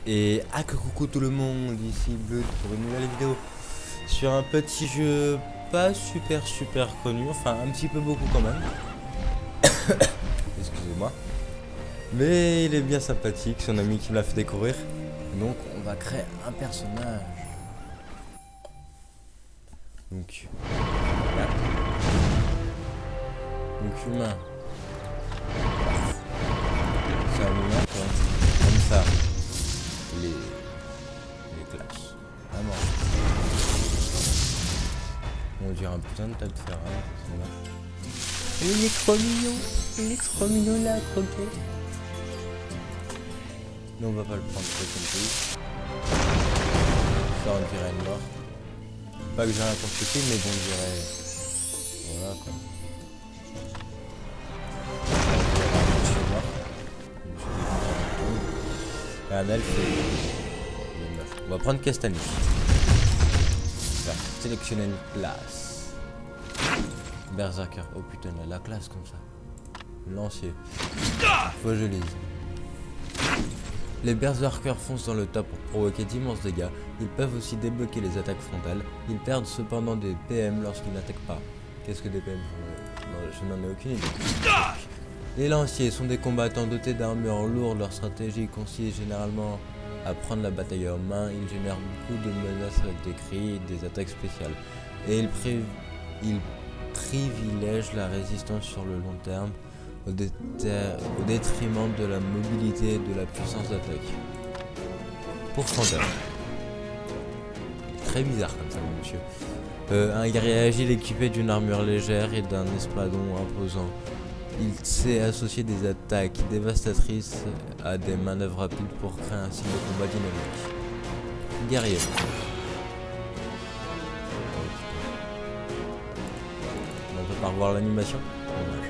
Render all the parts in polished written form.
Et que coucou tout le monde, ici Blood pour une nouvelle vidéo sur un petit jeu pas super connu, enfin un petit peu beaucoup quand même. Excusez-moi. Mais il est bien sympathique, son ami qui me l'a fait découvrir. Donc on va créer un personnage. Donc là. Donc humain. C'est un humain comme ça. Les classes. Vraiment. On dirait un putain de tas de ferraille. Il est trop mignon. Il est trop mignon là, croquet. Non, on va pas le prendre comme ça. Ça, on dirait une mort. Pas que j'ai rien contre ce film, mais bon, on dirait. Voilà quoi. Un elfe et une meuf. On va prendre Castani. On va sélectionner une classe. Berserker. Oh putain, il a la classe comme ça. Lancier. Faut que je lise. Les berserkers foncent dans le tas pour provoquer d'immenses dégâts. Ils peuvent aussi débloquer les attaques frontales. Ils perdent cependant des PM lorsqu'ils n'attaquent pas. Qu'est-ce que des PM? Je n'en ai aucune idée. Les lanciers sont des combattants dotés d'armure lourde. Leur stratégie consiste généralement à prendre la bataille en main. Ils génèrent beaucoup de menaces avec des cris et des attaques spéciales. Et ils privilègent la résistance sur le long terme au détriment de la mobilité et de la puissance d'attaque. Pourcentage. Très bizarre comme ça, mon monsieur. Un guerrier agile équipé d'une armure légère et d'un espadon imposant. Il sait associer des attaques dévastatrices à des manœuvres rapides pour créer un style de combat dynamique. Guerrier. On peut pas revoir l'animation. Dommage.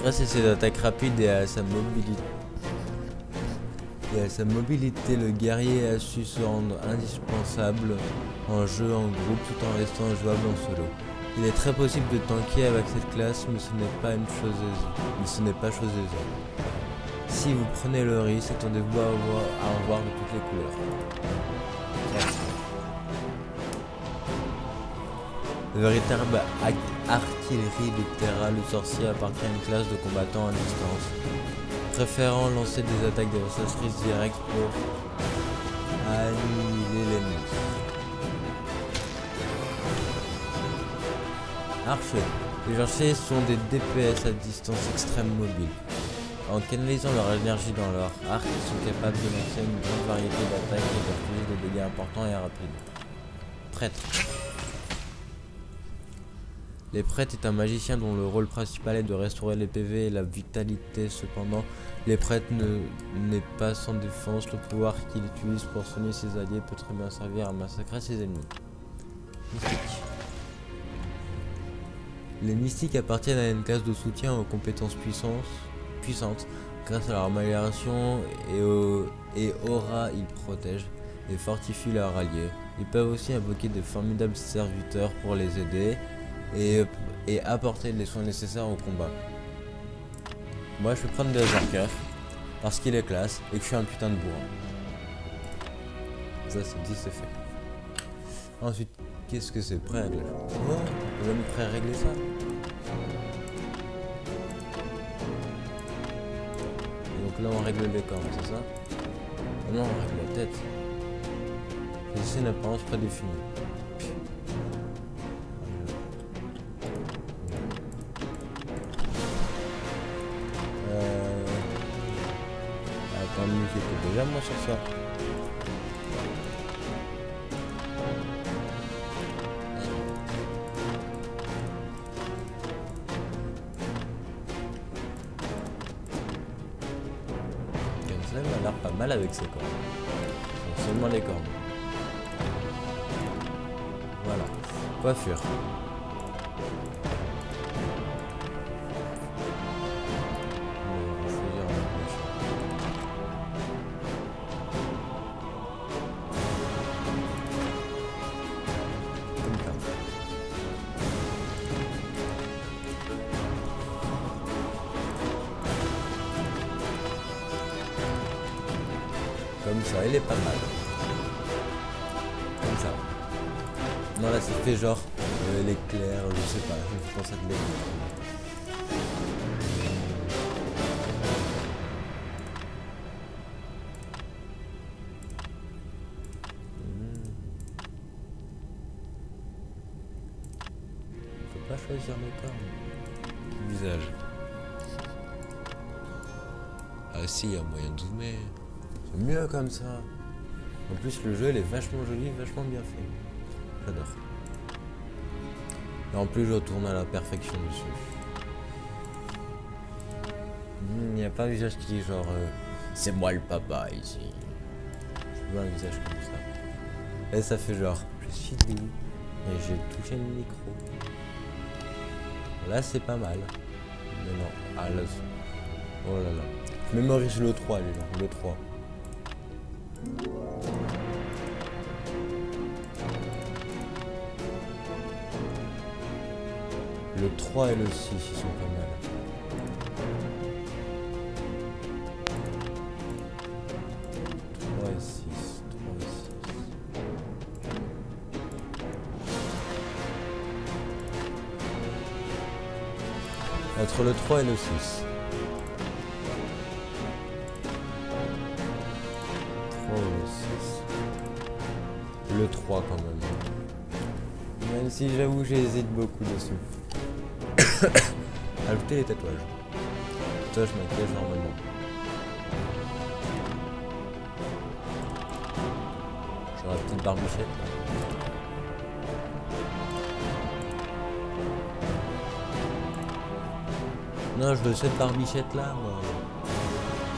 Grâce à ses attaques rapides et à sa mobilité, le guerrier a su se rendre indispensable en jeu en groupe tout en restant jouable en solo. Il est très possible de tanker avec cette classe, mais ce n'est pas chose aisée. Si vous prenez le risque, attendez-vous à en voir de toutes les couleurs. Véritable artillerie de terrain, le sorcier appartient à une classe de combattants à distance, préférant lancer des attaques dévastatrices directes pour annihiler l'ennemi. Archers. Les archers sont des DPS à distance extrême mobile. En canalisant leur énergie dans leur arc, ils sont capables de lancer une grande variété d'attaques et d'infliger des dégâts importants et rapides. Prêtre. Les prêtres est un magicien dont le rôle principal est de restaurer les PV et la vitalité. Cependant, les prêtres n'est pas sans défense. Le pouvoir qu'il utilise pour soigner ses alliés peut très bien servir à massacrer ses ennemis. Mystique. Les mystiques appartiennent à une classe de soutien aux compétences puissantes. Grâce à leur amélioration et aura, ils protègent et fortifient leurs alliés. Ils peuvent aussi invoquer de formidables serviteurs pour les aider et apporter les soins nécessaires au combat. Moi je vais prendre Berserker parce qu'il est classe et que je suis un putain de bourrin. Ça c'est dit, c'est fait. Ensuite, qu'est-ce que c'est? Pré-réglage. Oh, je vais me pré-régler ça. Donc là on règle les cornes, c'est ça? Non, on règle la tête. C'est une apparence prédéfinie. Attends, j'étais déjà moi sur ça. Kenzen a l'air pas mal avec ses cornes. Ce sont seulement les cornes. Voilà. Coiffure. Comme ça, il est pas mal. Comme ça. Non, là, ça fait genre l'éclair, je sais pas, je me fais penser à de l'éclair. Faut pas choisir mes cornes. Visage. Ah si, il y a moyen de zoomer. C'est mieux comme ça. En plus, le jeu, il est vachement joli, vachement bien fait. J'adore. Et en plus, je retourne à la perfection dessus. Il n'y a pas un visage qui dit genre c'est moi le papa ici. Je veux un visage comme ça. Et ça fait genre je suis doux et j'ai touché le micro. Là, c'est pas mal. Mais non. Ah là. Oh là là. Je mémorise le 3, les gens. Le 3. Le 3 et le 6, ils sont pas mal. Entre le 3 et le 6. 3 ou le 6. Le 3 quand même. Même si j'avoue j'hésite beaucoup dessus. Ajouter les tatouages. Tatouage maquillage normalement. J'aurai la petite barbichette là. Non, je veux cette barbichette là, moi.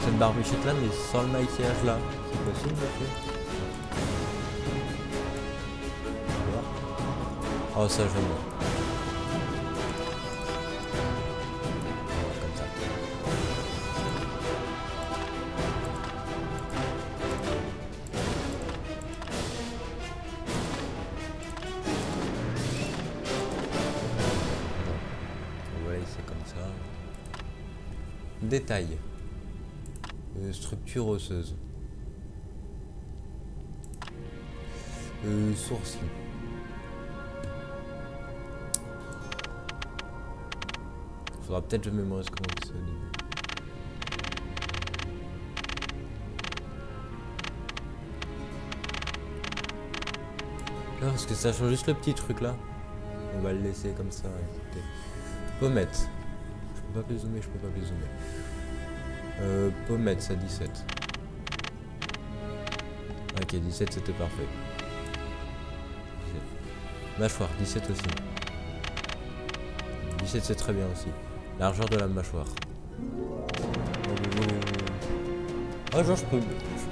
Cette barbichette là, mais sans le maquillage là. C'est possible, monsieur? Oh, ça, j'aime bien. Comme ça. On va laisser comme ça. Détail. Structure osseuse. Sourcil. Faudra peut-être que je mémorise comment c'est au début. Là, parce que ça change juste le petit truc là. On va le laisser comme ça. Écoutez. Pommette. Je peux pas plus zoomer, je peux pas plus zoomer. Pommette, ça 17. Ok, 17 c'était parfait. 17. Mâchoire, 17 aussi. 17 c'est très bien aussi. Largeur de la mâchoire. Ah genre je peux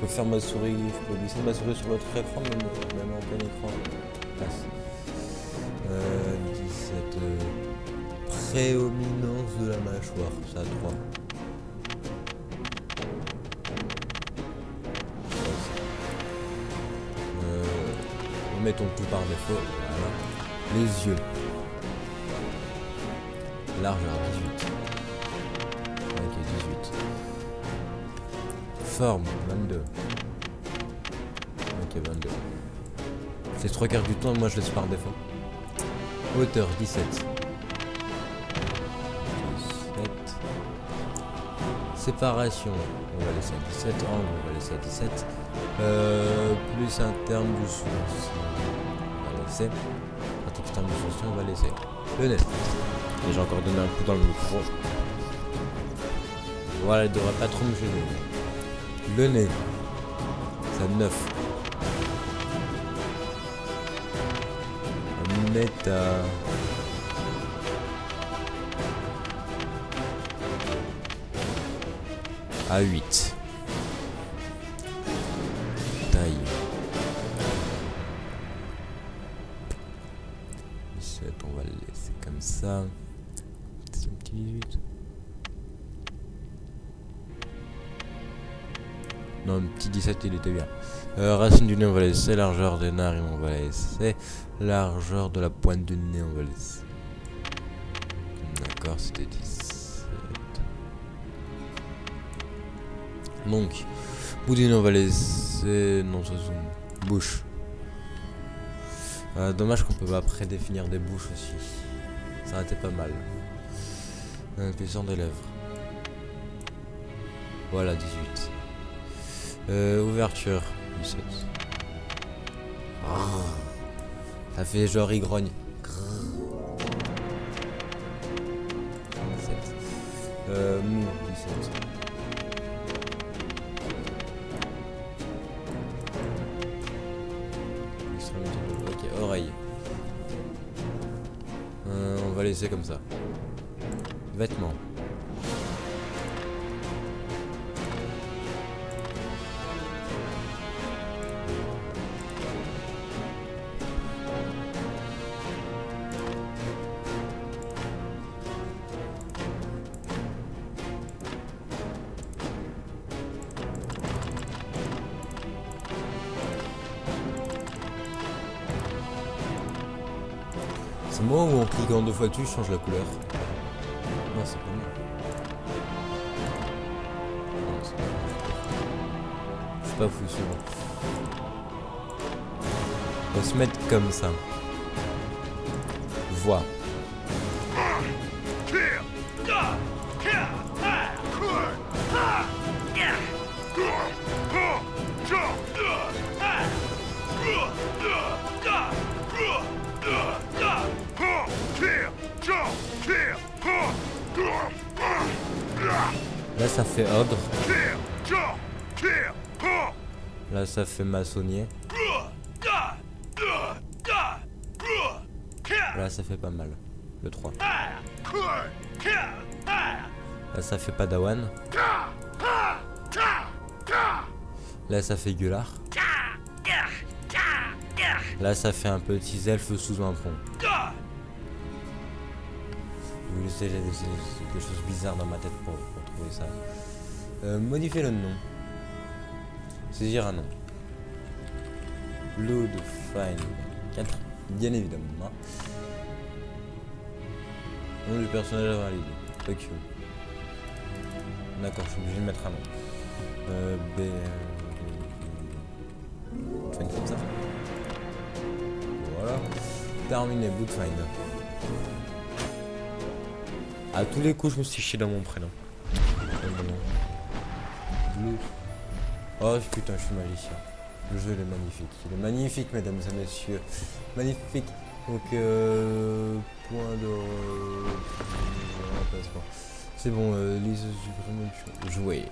faire ma souris, je peux glisser ma souris sur l'autre écran, même en plein écran. Passe. 17. Prédominance de la mâchoire, ça a 3. Mettons tout par défaut. Voilà. Les yeux. Largeur 18. Ok, 18. Forme 22. Ok, 22. C'est 3/4 du temps, moi je laisse par défaut. Hauteur 17. 17. Séparation, on va laisser à 17. Angle, on va laisser à 17. Plus interne du sourcil. On va laisser. Pratique externe du sourcil, on va laisser. Le nez. Et j'ai encore donné un coup dans le micro. Voilà, il devrait pas trop me gêner. Le nez. Ça 9. On met à 8. Taille. 17, on va le laisser comme ça. C'est un petit 18. Non, un petit 17, il était bien. Racine du nez, on va laisser. Largeur des narines, on va laisser. Largeur de la pointe du nez, on va laisser. D'accord, c'était 17. Donc, Boudine, on va laisser... Non, ça zoom. Bouche. Dommage qu'on peut pas prédéfinir des bouches aussi. Ça aurait été pas mal. Épaisseur des lèvres. Voilà, 18. Ouverture. 17. Oh. Ça fait genre il grogne. 17. Mou. 17. Ok, oreille. On va laisser comme ça. Vêtements. C'est moi ou en cliquant 2 fois dessus, je change la couleur? Non, c'est pas moi. Non, c'est pas moi. Je suis pas fou, c'est bon. On va se mettre comme ça. Voix. Là ça fait ogre. Là ça fait maçonnier. Là ça fait pas mal. Le 3. Là ça fait padawan. Là ça fait Gulard. Là ça fait un petit elfe sous un pont. J'ai des choses bizarres dans ma tête pour trouver ça. Modifier le nom. Saisir un nom. Load Fine 4. Bien évidemment. Nom du personnage valide. Fuck you. D'accord, je suis obligé de mettre un nom. Fine comme ça. Voilà. Terminé, Bootfind. À tous les coups, je me suis chié dans mon prénom. Oh putain, je suis magicien. Le jeu il est magnifique. Il est magnifique, mesdames et messieurs. Magnifique. Donc, point de... C'est bon, Lise, j'ai vraiment joué.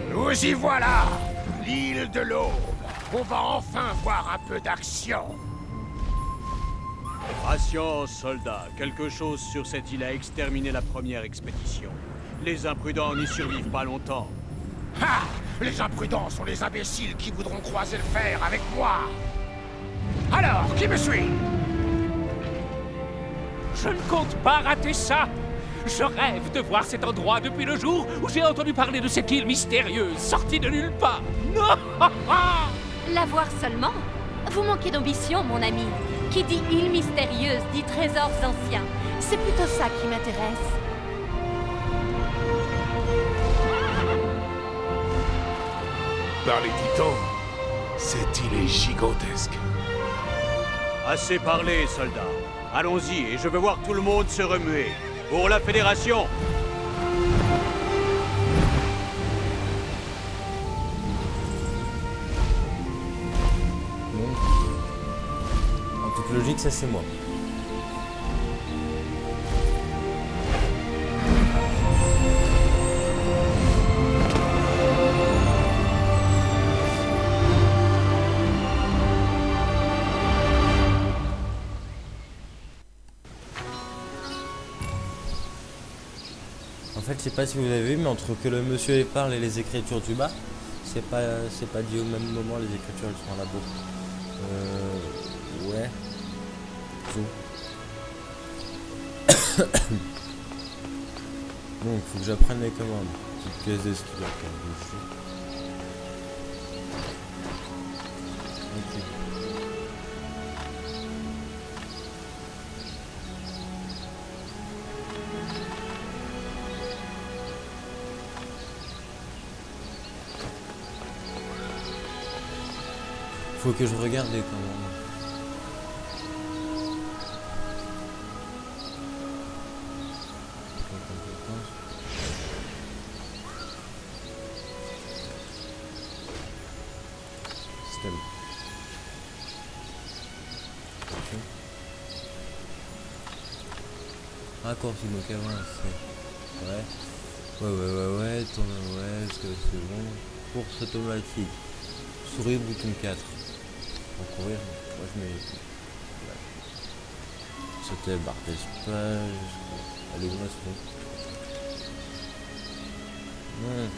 Nous y voilà, l'île de l'Aube. On va enfin voir un peu d'action. Patience, soldats. Quelque chose sur cette île a exterminé la première expédition. Les imprudents n'y survivent pas longtemps. Ha! Les imprudents sont les imbéciles qui voudront croiser le fer avec moi. Alors, qui me suit? Je ne compte pas rater ça. Je rêve de voir cet endroit depuis le jour où j'ai entendu parler de cette île mystérieuse, sortie de nulle part. Non. La voir seulement? Vous manquez d'ambition, mon ami. Qui dit île mystérieuse dit trésors anciens. C'est plutôt ça qui m'intéresse. Par les titans, cette île est gigantesque. Assez parlé, soldats. Allons-y, et je veux voir tout le monde se remuer. Pour la Fédération! Bon. En toute logique, ça c'est moi. En fait, je sais pas si vous avez vu, mais entre que le monsieur parle et les écritures du bas, c'est pas dit au même moment, les écritures elles sont à la bourre. Ouais. Zou. Donc, faut que j'apprenne les commandes. Petite pièce d'esquive comme le jeu. Ok. Faut que je regarde les commandes. Système. Ok. Raccourci, donc avant c'est... Ouais, tourne, ouais, est-ce que c'est bon? Course automatique. Souris, bouton 4. Pour courir, moi je mets... Sauter, barre d'espace... Allez, moi c'est bon. Non.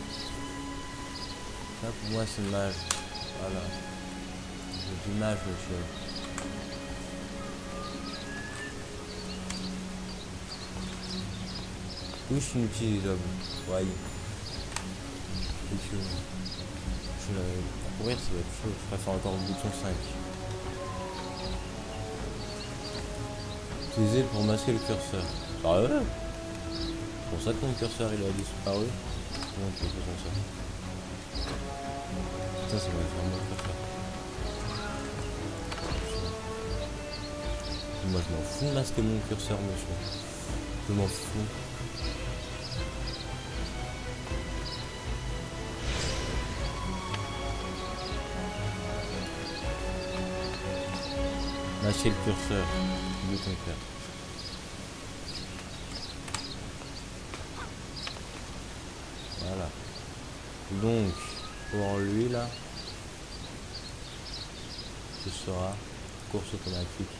Ça pour moi c'est mage. Voilà. J'ai du mage le chien. Touche inutilisable. Voyez. Pour courir ça va être chaud. Je préfère encore le bouton 5. Utiliser pour masquer le curseur. Sérieux? C'est pour ça que mon curseur il a disparu. Comment on peut faire ça? Ça va être vraiment préféré. Moi je m'en fous de masquer mon curseur, monsieur. Je m'en fous. Masquer le curseur. Bouton 4. Voilà. Donc, pour lui là, ce sera course automatique.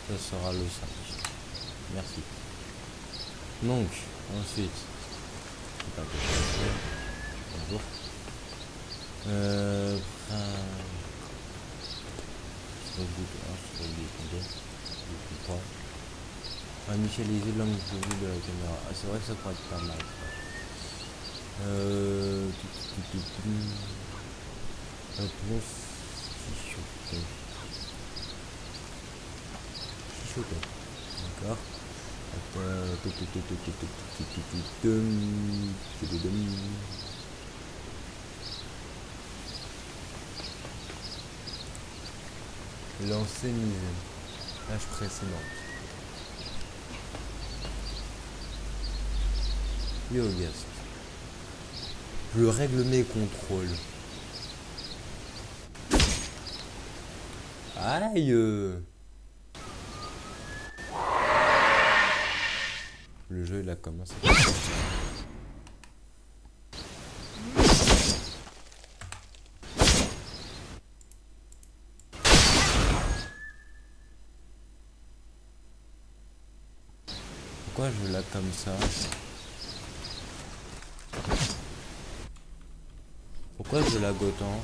Ça sera le 5. Merci. Donc, ensuite, bonjour. Initialiser l'angle de vue de la caméra. Ah, c'est vrai que ça pourrait être pas mal. Chichoter. D'accord. Lancer mise. Page précédente. Biogast. Je règle mes contrôles. Aïe. Le jeu il a commencé. Pourquoi je l'ai comme ça? Pourquoi je lag autant?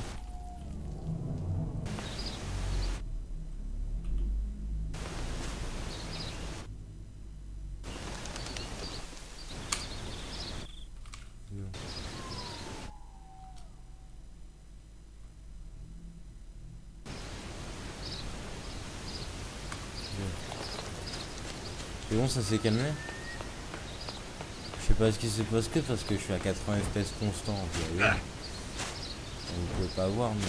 C'est bon, ça s'est calmé? Je sais pas ce qui s'est passé parce que je suis à 80 fps constant, vous voyez. Vous pouvez pas voir, mais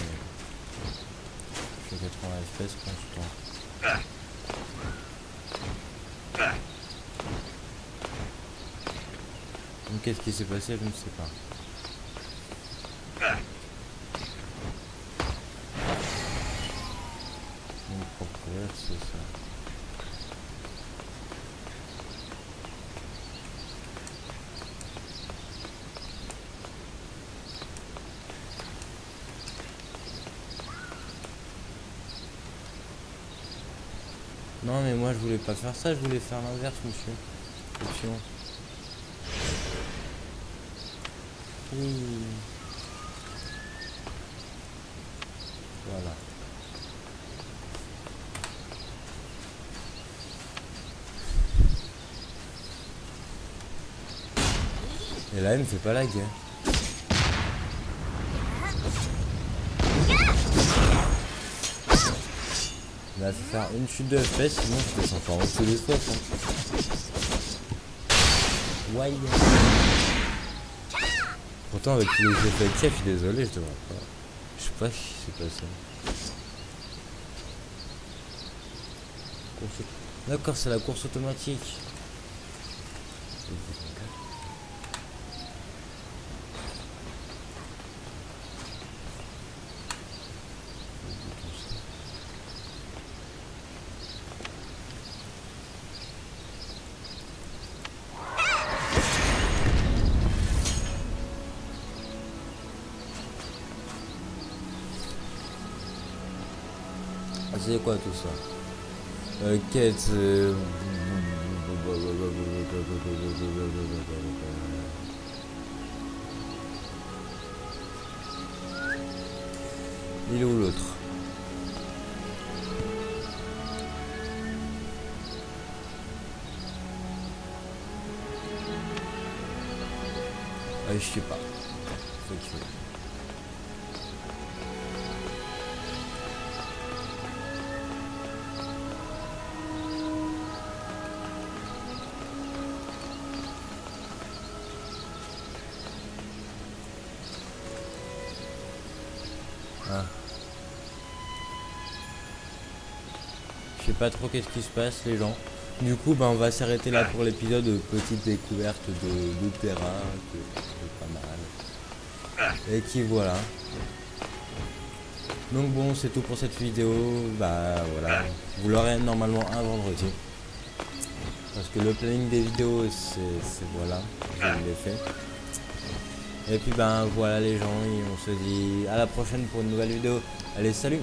je suis à 80 fps constant. Donc qu'est-ce qui s'est passé? Je ne sais pas. Donc pour courir, c'est ça. Non mais moi je voulais pas faire ça, je voulais faire l'inverse, monsieur. Option. Oui. Voilà. Et là, elle me fait pas la guerre. Il m'a fait faire une chute de FPS, sinon je descends pas en dessous des 60. Ouais. Pourtant, avec tous les effets de chef, je suis désolé, je devrais pas. Je sais pas ce qui s'est passé. D'accord, c'est la course automatique. C'est quoi tout ça? Quête. Il est où l'autre? Je sais pas. Faut qu'il faut. Ah. Je sais pas trop qu'est-ce qui se passe les gens. Du coup on va s'arrêter là pour l'épisode. Petite découverte de terrain, pas mal. Et qui voilà. Donc bon, c'est tout pour cette vidéo. Bah voilà. Vous l'aurez normalement un vendredi. Parce que le planning des vidéos c'est voilà. Je l'ai fait. Et puis ben voilà les gens, et on se dit à la prochaine pour une nouvelle vidéo. Allez, salut!